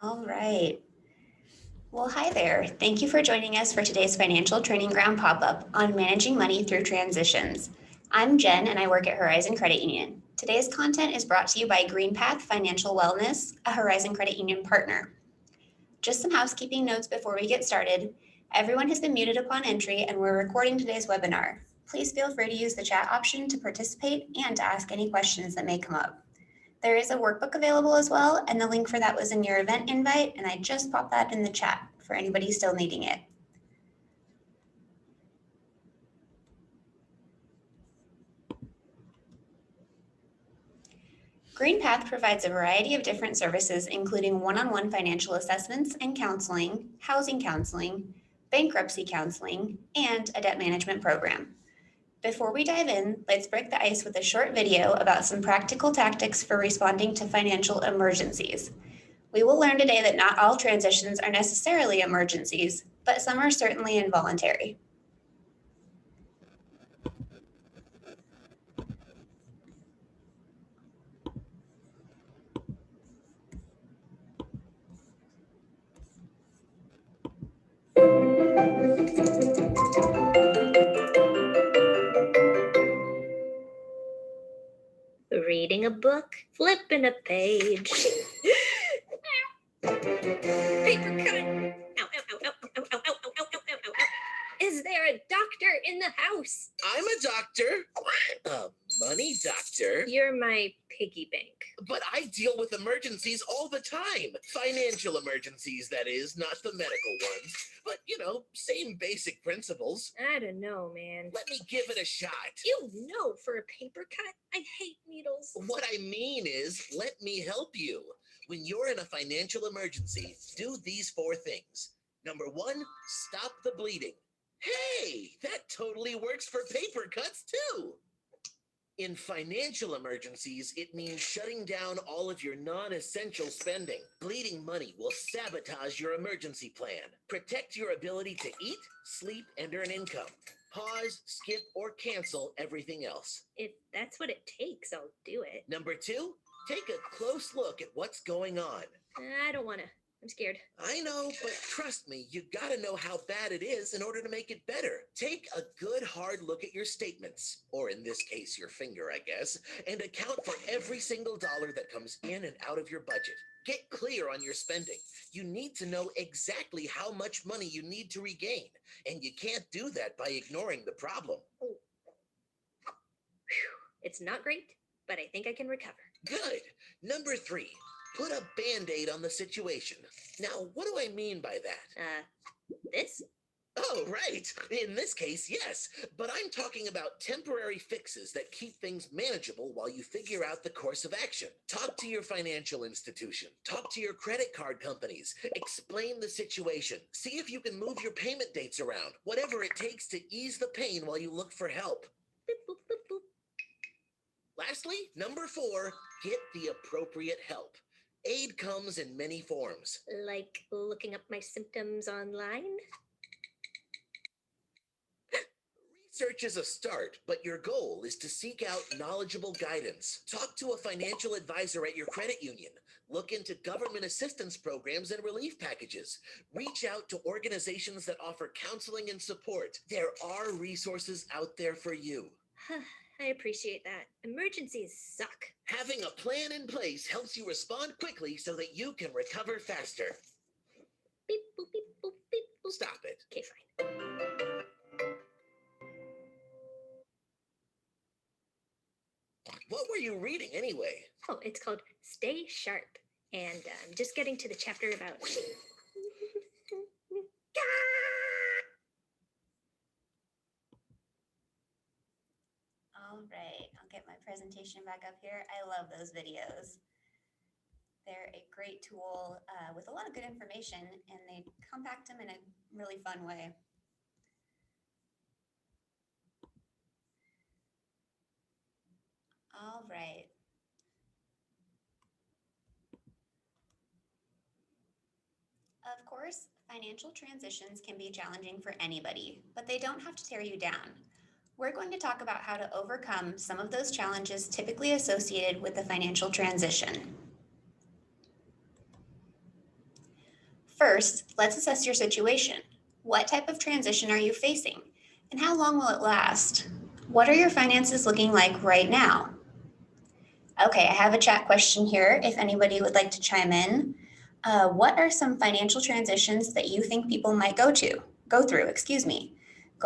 All right. Well, hi there. Thank you for joining us for today's Financial Training Ground pop-up on managing money through transitions. I'm Jen and I work at Horizon Credit Union. Today's content is brought to you by Greenpath Financial Wellness, a Horizon Credit Union partner. Just some housekeeping notes before we get started. Everyone has been muted upon entry and we're recording today's webinar. Please feel free to use the chat option to participate and to ask any questions that may come up. There is a workbook available as well, and the link for that was in your event invite, and I just popped that in the chat for anybody still needing it. Greenpath provides a variety of different services, including one-on-one financial assessments and counseling, housing counseling, bankruptcy counseling, and a debt management program. Before we dive in, let's break the ice with a short video about some practical tactics for responding to financial emergencies. We will learn today that not all transitions are necessarily emergencies, but some are certainly involuntary. Reading a book, flipping a page. Paper cut. Ow, ow, ow, ow, ow, ow, ow, ow, ow, ow, ow, ow. Is there a doctor in the house? I'm a doctor. A money doctor. You're my piggy bank. But I deal with emergencies all the time. Financial emergencies, that is, not the medical ones. But, same basic principles. I don't know, man. Let me give it a shot. For a paper cut, I hate needles. What I mean is, let me help you. When you're in a financial emergency, do these 4 things. Number 1, stop the bleeding. Hey, that totally works for paper cuts too. In financial emergencies, it means shutting down all of your non-essential spending. Bleeding money will sabotage your emergency plan. Protect your ability to eat, sleep, and earn income. Pause, skip, or cancel everything else. If that's what it takes, I'll do it. Number 2, take a close look at what's going on. I don't want to. I'm scared. I know, but trust me, you gotta know how bad it is in order to make it better. Take a good hard look at your statements, or in this case, your finger, I guess, and account for every single dollar that comes in and out of your budget. Get clear on your spending. You need to know exactly how much money you need to regain, and you can't do that by ignoring the problem. Oh. It's not great, but I think I can recover. Good. Number 3. Put a Band-Aid on the situation. Now, what do I mean by that? This? Oh, right. In this case, yes. But I'm talking about temporary fixes that keep things manageable while you figure out the course of action. Talk to your financial institution. Talk to your credit card companies. Explain the situation. See if you can move your payment dates around. Whatever it takes to ease the pain while you look for help. Boop, boop, boop, boop. Lastly, number 4, get the appropriate help. Aid comes in many forms. Like looking up my symptoms online? Research is a start, but your goal is to seek out knowledgeable guidance. Talk to a financial advisor at your credit union. Look into government assistance programs and relief packages. Reach out to organizations that offer counseling and support. There are resources out there for you. I appreciate that. Emergencies suck. Having a plan in place helps you respond quickly so that you can recover faster. Beep, boop, beep, boop, beep, boop. Stop it. Okay, fine. What were you reading anyway? Oh, it's called Stay Sharp. And I'm just getting to the chapter about... All right, I'll get my presentation back up here. I love those videos. They're a great tool with a lot of good information, and they compact them in a really fun way. All right. Of course, financial transitions can be challenging for anybody, but they don't have to tear you down. We're going to talk about how to overcome some of those challenges typically associated with the financial transition. First, let's assess your situation. What type of transition are you facing? And how long will it last? What are your finances looking like right now? Okay, I have a chat question here if anybody would like to chime in. What are some financial transitions that you think people might go through? Go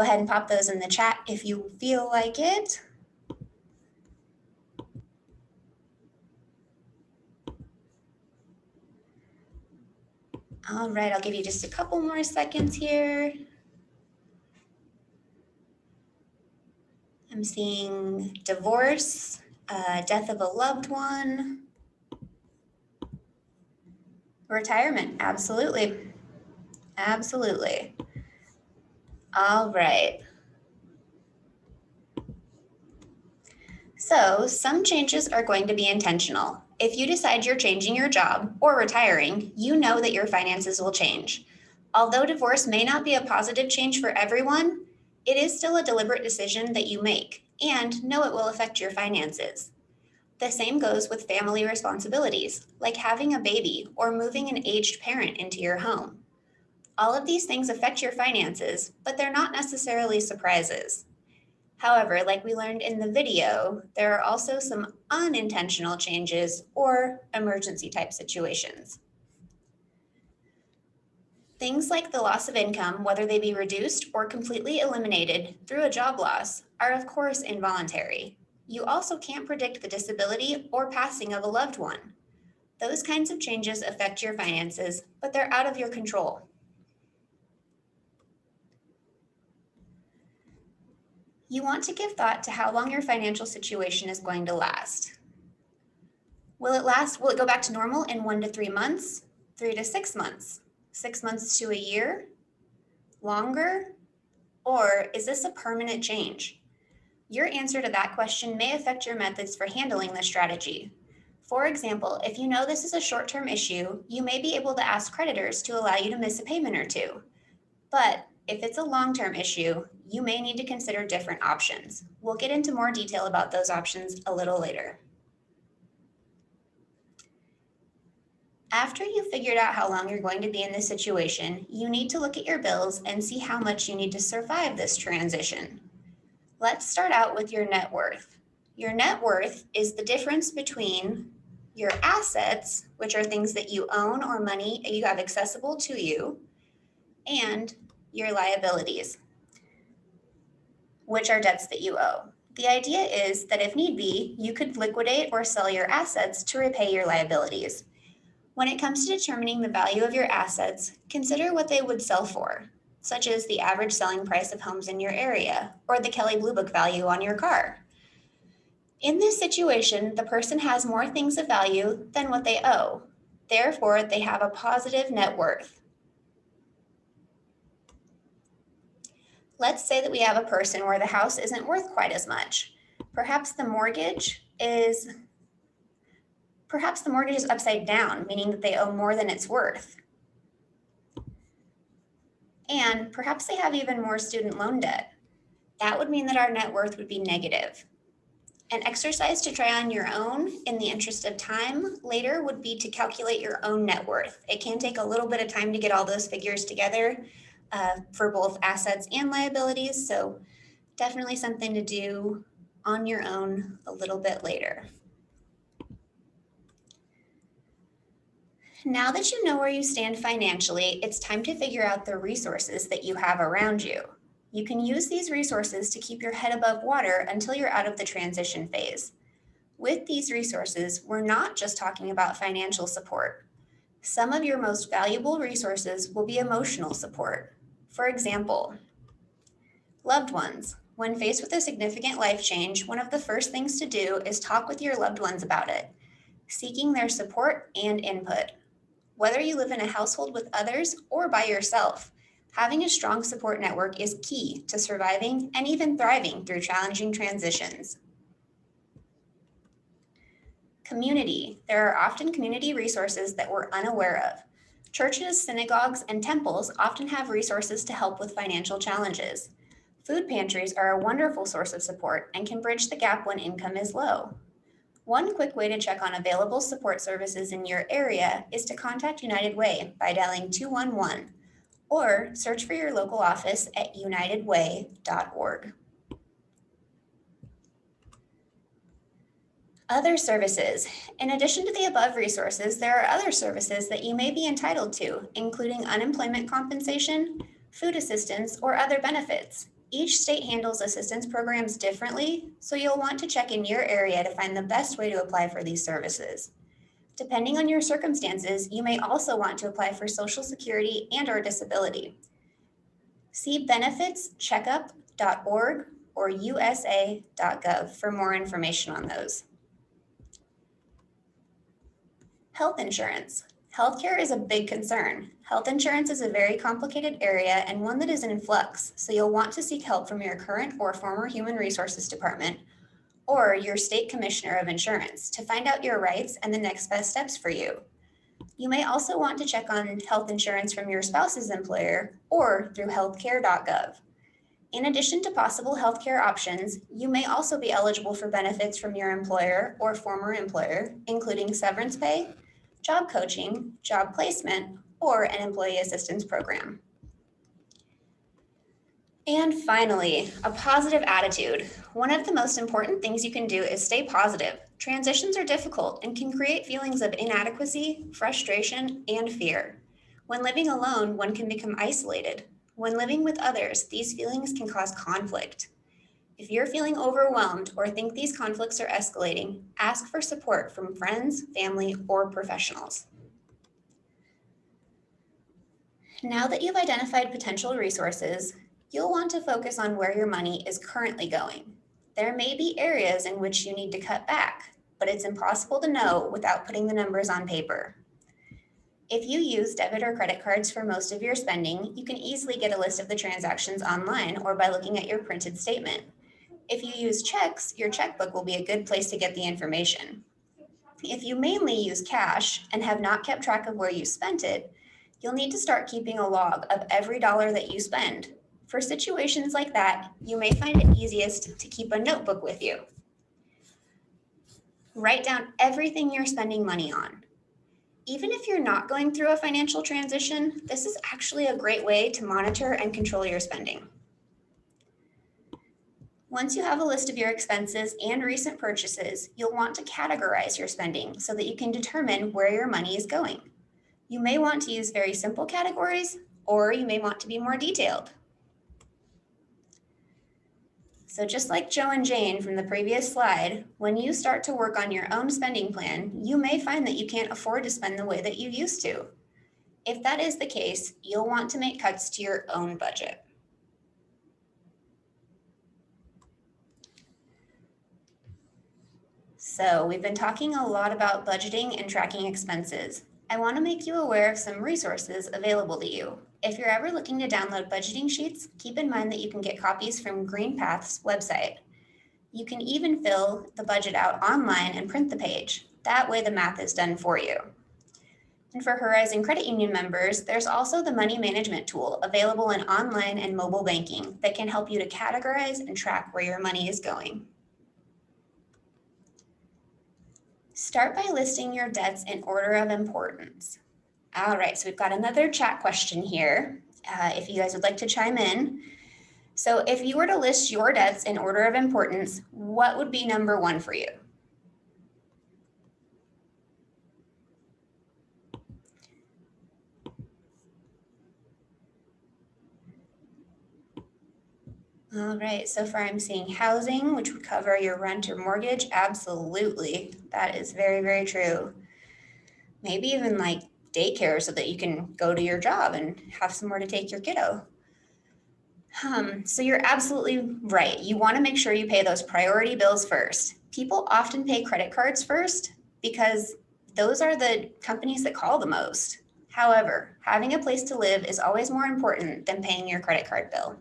ahead and pop those in the chat if you feel like it. All right, I'll give you just a couple more seconds here. I'm seeing divorce, death of a loved one, retirement, absolutely. Absolutely. All right. So some changes are going to be intentional. If you decide you're changing your job or retiring, you know that your finances will change. Although divorce may not be a positive change for everyone, it is still a deliberate decision that you make and know it will affect your finances. The same goes with family responsibilities, like having a baby or moving an aged parent into your home. All of these things affect your finances, but they're not necessarily surprises. However, like we learned in the video, there are also some unintentional changes or emergency type situations. Things like the loss of income, whether they be reduced or completely eliminated through a job loss, are of course involuntary. You also can't predict the disability or passing of a loved one. Those kinds of changes affect your finances, but they're out of your control. You want to give thought to how long your financial situation is going to last. Will it go back to normal in 1 to 3 months, 3 to 6 months, 6 months to a year, longer? Or is this a permanent change? Your answer to that question may affect your methods for handling the strategy. For example, if you know this is a short-term issue, you may be able to ask creditors to allow you to miss a payment or two. But if it's a long-term issue, you may need to consider different options. We'll get into more detail about those options a little later. After you've figured out how long you're going to be in this situation, you need to look at your bills and see how much you need to survive this transition. Let's start out with your net worth. Your net worth is the difference between your assets, which are things that you own or money you have accessible to you, and your liabilities, which are debts that you owe. The idea is that if need be, you could liquidate or sell your assets to repay your liabilities. When it comes to determining the value of your assets, consider what they would sell for, such as the average selling price of homes in your area or the Kelley Blue Book value on your car. In this situation, the person has more things of value than what they owe. Therefore, they have a positive net worth. Let's say that we have a person where the house isn't worth quite as much. Perhaps the mortgage is upside down, meaning that they owe more than it's worth. And perhaps they have even more student loan debt. That would mean that our net worth would be negative. An exercise to try on your own in the interest of time later would be to calculate your own net worth. It can take a little bit of time to get all those figures together for both assets and liabilities, so definitely something to do on your own a little bit later. Now that you know where you stand financially, it's time to figure out the resources that you have around you. You can use these resources to keep your head above water until you're out of the transition phase. With these resources, we're not just talking about financial support. Some of your most valuable resources will be emotional support. For example, loved ones. When faced with a significant life change, one of the first things to do is talk with your loved ones about it, seeking their support and input. Whether you live in a household with others or by yourself, having a strong support network is key to surviving and even thriving through challenging transitions. Community. There are often community resources that we're unaware of. Churches, synagogues, and temples often have resources to help with financial challenges. Food pantries are a wonderful source of support and can bridge the gap when income is low. One quick way to check on available support services in your area is to contact United Way by dialing 211 or search for your local office at unitedway.org. Other services. In addition to the above resources, there are other services that you may be entitled to, including unemployment compensation, food assistance, or other benefits. Each state handles assistance programs differently, so you'll want to check in your area to find the best way to apply for these services. Depending on your circumstances, you may also want to apply for Social Security and/or disability. See benefitscheckup.org or usa.gov for more information on those. Health insurance. Healthcare is a big concern. Health insurance is a very complicated area and one that is in flux, so you'll want to seek help from your current or former Human Resources Department or your state commissioner of insurance to find out your rights and the next best steps for you. You may also want to check on health insurance from your spouse's employer or through healthcare.gov. In addition to possible healthcare options, you may also be eligible for benefits from your employer or former employer, including severance pay, job coaching, job placement, or an employee assistance program. And finally, a positive attitude. One of the most important things you can do is stay positive. Transitions are difficult and can create feelings of inadequacy, frustration, and fear. When living alone, one can become isolated. When living with others, these feelings can cause conflict. If you're feeling overwhelmed or think these conflicts are escalating, ask for support from friends, family, or professionals. Now that you've identified potential resources, you'll want to focus on where your money is currently going. There may be areas in which you need to cut back, but it's impossible to know without putting the numbers on paper. If you use debit or credit cards for most of your spending, you can easily get a list of the transactions online or by looking at your printed statement. If you use checks, your checkbook will be a good place to get the information. If you mainly use cash and have not kept track of where you spent it, you'll need to start keeping a log of every dollar that you spend. For situations like that, you may find it easiest to keep a notebook with you. Write down everything you're spending money on. Even if you're not going through a financial transition, this is actually a great way to monitor and control your spending. Once you have a list of your expenses and recent purchases, you'll want to categorize your spending so that you can determine where your money is going. You may want to use very simple categories, or you may want to be more detailed. So just like Joe and Jane from the previous slide, when you start to work on your own spending plan, you may find that you can't afford to spend the way that you used to. If that is the case, you'll want to make cuts to your own budget. So we've been talking a lot about budgeting and tracking expenses. I want to make you aware of some resources available to you. If you're ever looking to download budgeting sheets, keep in mind that you can get copies from Greenpath's website. You can even fill the budget out online and print the page. That way the math is done for you. And for Horizon Credit Union members, there's also the money management tool available in online and mobile banking that can help you to categorize and track where your money is going. Start by listing your debts in order of importance. All right, so we've got another chat question here, if you guys would like to chime in. So if you were to list your debts in order of importance, what would be number one for you? All right, so far I'm seeing housing, which would cover your rent or mortgage. Absolutely, that is very, very true. Maybe even like daycare so that you can go to your job and have somewhere to take your kiddo. So you're absolutely right. You want to make sure you pay those priority bills first. People often pay credit cards first because those are the companies that call the most. However, having a place to live is always more important than paying your credit card bill.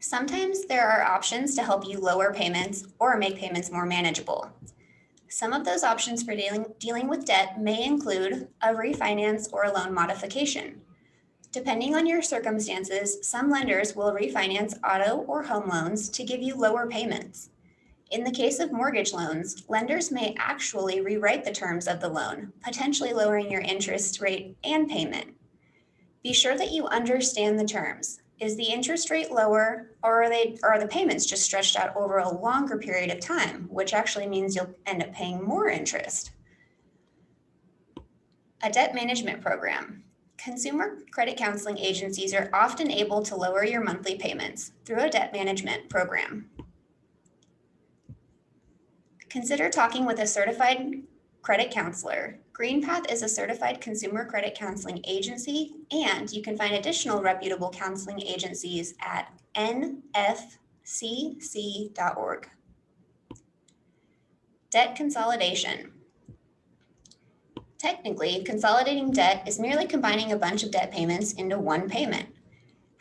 Sometimes there are options to help you lower payments or make payments more manageable. Some of those options for dealing with debt may include a refinance or a loan modification. Depending on your circumstances, some lenders will refinance auto or home loans to give you lower payments. In the case of mortgage loans, lenders may actually rewrite the terms of the loan, potentially lowering your interest rate and payment. Be sure that you understand the terms. Is the interest rate lower, or are the payments just stretched out over a longer period of time, which actually means you'll end up paying more interest? A debt management program. Consumer credit counseling agencies are often able to lower your monthly payments through a debt management program. Consider talking with a certified credit counselor. Greenpath is a certified consumer credit counseling agency, and you can find additional reputable counseling agencies at nfcc.org. Debt consolidation. Technically, consolidating debt is merely combining a bunch of debt payments into one payment.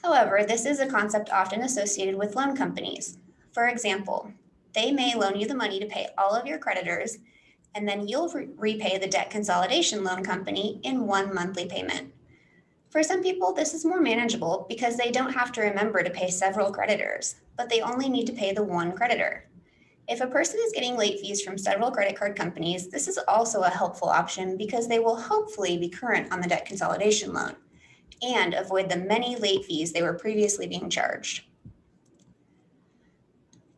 However, this is a concept often associated with loan companies. For example, they may loan you the money to pay all of your creditors, and then you'll repay the debt consolidation loan company in one monthly payment. For some people, this is more manageable because they don't have to remember to pay several creditors, but they only need to pay the one creditor. If a person is getting late fees from several credit card companies, this is also a helpful option because they will hopefully be current on the debt consolidation loan and avoid the many late fees they were previously being charged.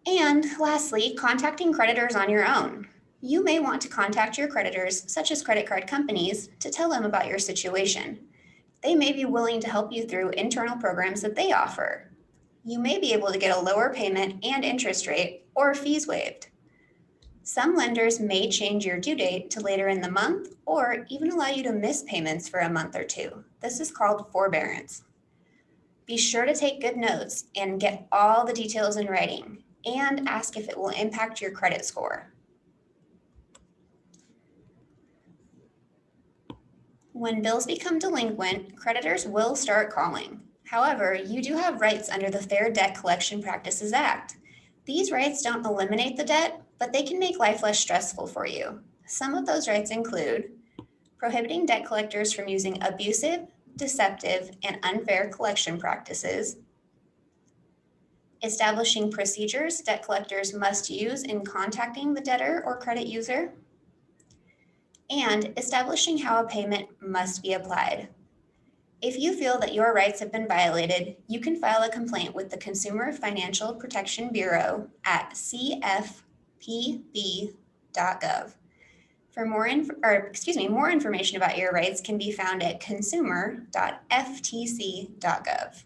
And lastly, contacting creditors on your own. You may want to contact your creditors, such as credit card companies, to tell them about your situation. They may be willing to help you through internal programs that they offer. You may be able to get a lower payment and interest rate or fees waived. Some lenders may change your due date to later in the month or even allow you to miss payments for a month or two. This is called forbearance. Be sure to take good notes and get all the details in writing, and ask if it will impact your credit score. When bills become delinquent, creditors will start calling. However, you do have rights under the Fair Debt Collection Practices Act. These rights don't eliminate the debt, but they can make life less stressful for you. Some of those rights include prohibiting debt collectors from using abusive, deceptive, and unfair collection practices, establishing procedures debt collectors must use in contacting the debtor or credit user, and establishing how a payment must be applied. If you feel that your rights have been violated, you can file a complaint with the Consumer Financial Protection Bureau at cfpb.gov. For more information about your rights can be found at consumer.ftc.gov.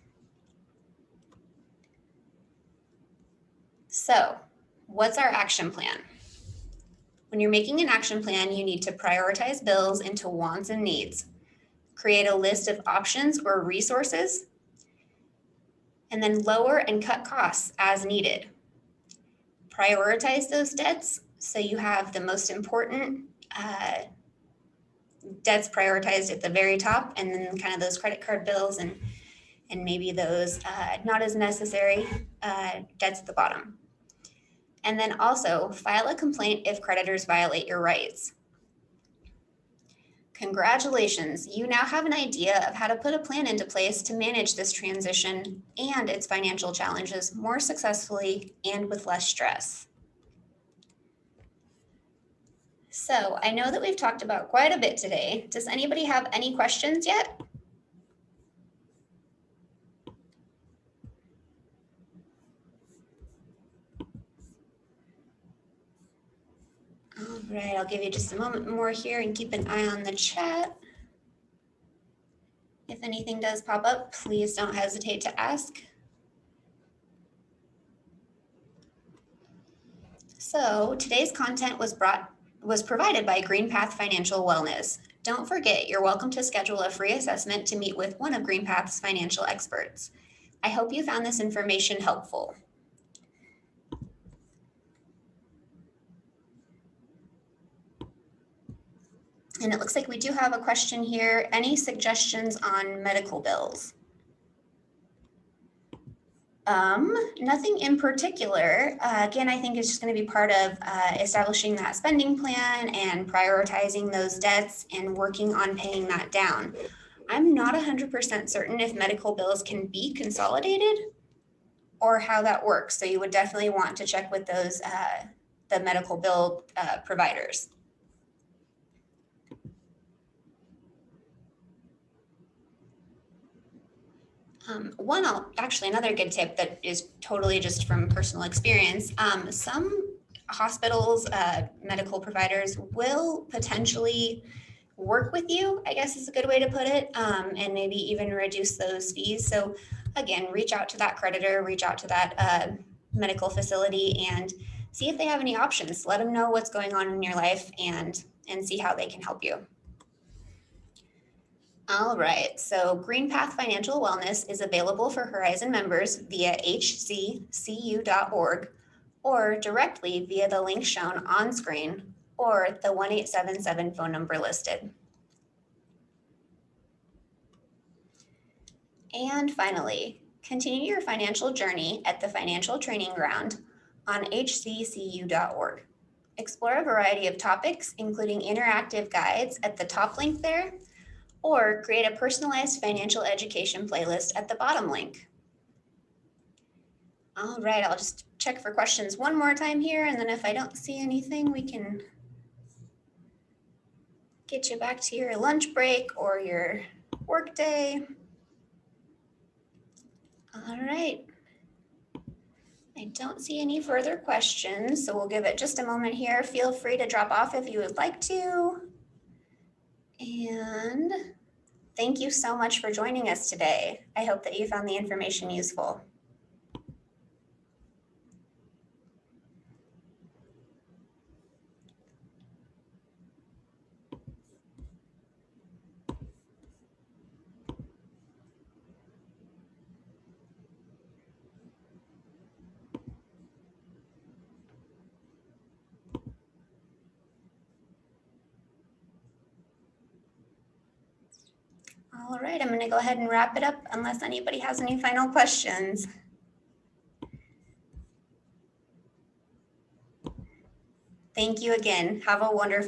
So, what's our action plan? When you're making an action plan, you need to prioritize bills into wants and needs, create a list of options or resources, and then lower and cut costs as needed. Prioritize those debts so you have the most important debts prioritized at the very top, and then kind of those credit card bills and maybe those not as necessary debts at the bottom. And then also file a complaint if creditors violate your rights. Congratulations, you now have an idea of how to put a plan into place to manage this transition and its financial challenges more successfully and with less stress. So I know that we've talked about quite a bit today. Does anybody have any questions yet? All right, I'll give you just a moment more here and keep an eye on the chat. If anything does pop up, please don't hesitate to ask. So today's content was provided by Greenpath Financial Wellness. Don't forget, you're welcome to schedule a free assessment to meet with one of Greenpath's financial experts. I hope you found this information helpful. And it looks like we do have a question here. Any suggestions on medical bills? Nothing in particular. Again, I think it's just going to be part of establishing that spending plan and prioritizing those debts and working on paying that down. I'm not 100% certain if medical bills can be consolidated or how that works. So you would definitely want to check with those, the medical bill providers. Another good tip that is totally just from personal experience, some hospitals, medical providers will potentially work with you, I guess is a good way to put it, and maybe even reduce those fees. So again, reach out to that creditor, reach out to that medical facility and see if they have any options. Let them know what's going on in your life and see how they can help you. All right, so Greenpath Financial Wellness is available for Horizon members via hzcu.org or directly via the link shown on screen or the 1-877 phone number listed. And finally, continue your financial journey at the Financial Training Ground on HZCU.org. Explore a variety of topics, including interactive guides at the top link there, or create a personalized financial education playlist at the bottom link. All right, I'll just check for questions one more time here, and then if I don't see anything, we can get you back to your lunch break or your work day. All right. I don't see any further questions, so we'll give it just a moment here. Feel free to drop off if you would like to. And thank you so much for joining us today. I hope that you found the information useful. All right, I'm going to go ahead and wrap it up unless anybody has any final questions. Thank you again. Have a wonderful